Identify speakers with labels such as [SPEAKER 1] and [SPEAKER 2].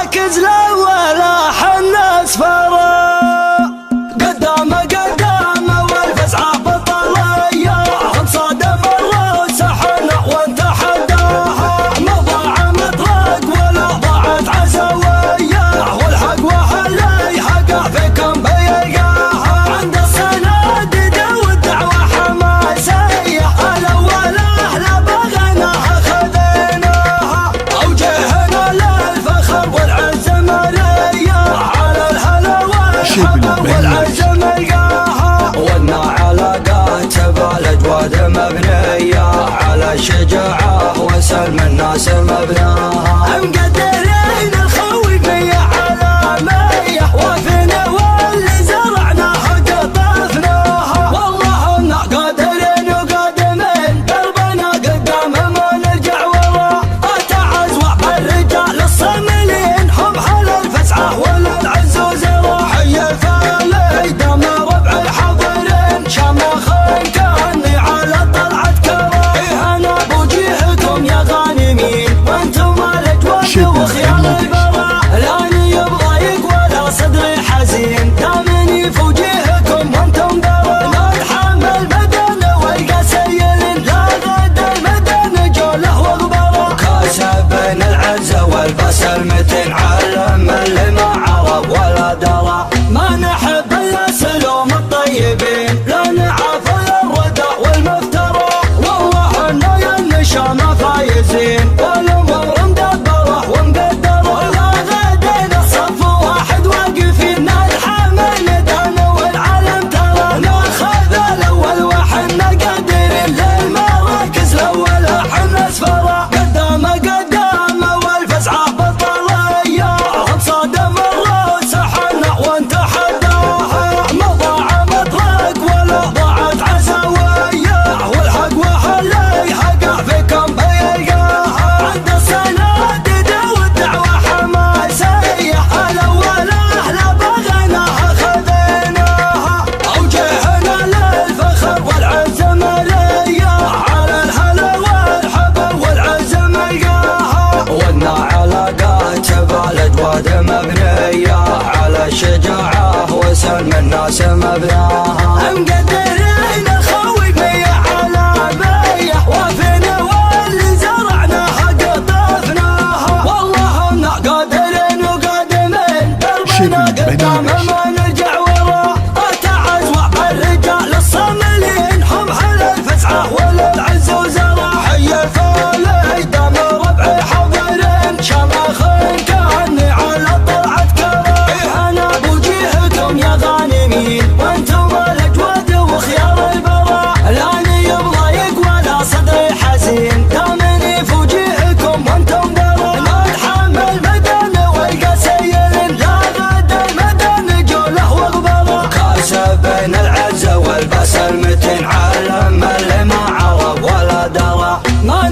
[SPEAKER 1] مراكز لا ولا حنا اسفاره قدام والفزعه بطليه هم صادم الروس احنا وانت حداها ما ضاع مطرق ولا ضاعت عزويه والحق وهاللي حقه فيكم بيلقاها عند الصناديد والدعوه حماسيه الاول اهلا بغناها خذيناها اوجهنا للفخر والعز مريه على الهلا والحب والعز ملقاها ولنا علاقات بالاجواد مبنيه على الشجاعه وسلم الناس مبناها مقدرين الخوي مية على مية وفينا واللي زرعناها قطفناها والله انا قادرين وقادمين دربنا قدام ما نرجع ورا اتعزوع بالرجال الصاملين هم حل الفزعه ولا العز وزرا حي الفالي دام ربع الحاضرين شامخ كاني على طلعه كرا انا بوجيهكم يا غانمين وانتم الاجواد وخيار البراء لاني بضايق ولا صدري حزين دامني في وجيهكم وانتم درا نتحمل بدن والقى سيل لا غد المدن جوله وغبره كاسب بين العزه والبس المتين علم اللي ما عرف ولا درى ما نحب الا سلوم الطيبين لا نعاف الردى والمفترى والله انه يا النشامه فايزين والامور مدبره ومقدره ولا غدينا الصف واحد واقفين نتحمل ندان والعلم ترى ناخذ الاول وحنا قادرين للمراكز الاول حنا اسفره قدام والفزعه بطليه هم صادم الروس حنا وانت حداها ما ضاع مطرق ولا ضاعت عزويه والحق وهاللي حقه فيكم بيلقاها عند الصناديد والدعوه حماسيه الاول اهلا بغناها خذيناها اوجهنا للفخر والعز مريه على الهلا والحب والعز ملقاها ولنا علاقات بالاجواد مبنيه على الشجاعه وسلم الناس مبناها مقدرين الخوي مية على مية وفينا واللي زرعناها قطفناها والله انا قادرين وقادمين دربنا قدام ما نرجع ورا اتعزوع بالرجال الصاملين هم حل الفزعه ولا العز وزرا حي الفالي دام ربع حاضرين شامخ كاني على طلعه كرا انا بوجيهكم يا غانمين وانتم الاجواد وخيار البراء لاني بضايق ولا صدري حزين دامني في وجيهكم وانتم درا نتحمل بدن والقى سيل لا غد المدن جوله وغبره كاسب بين العز والبس المتين علم اللي ما عرف ولا درى ما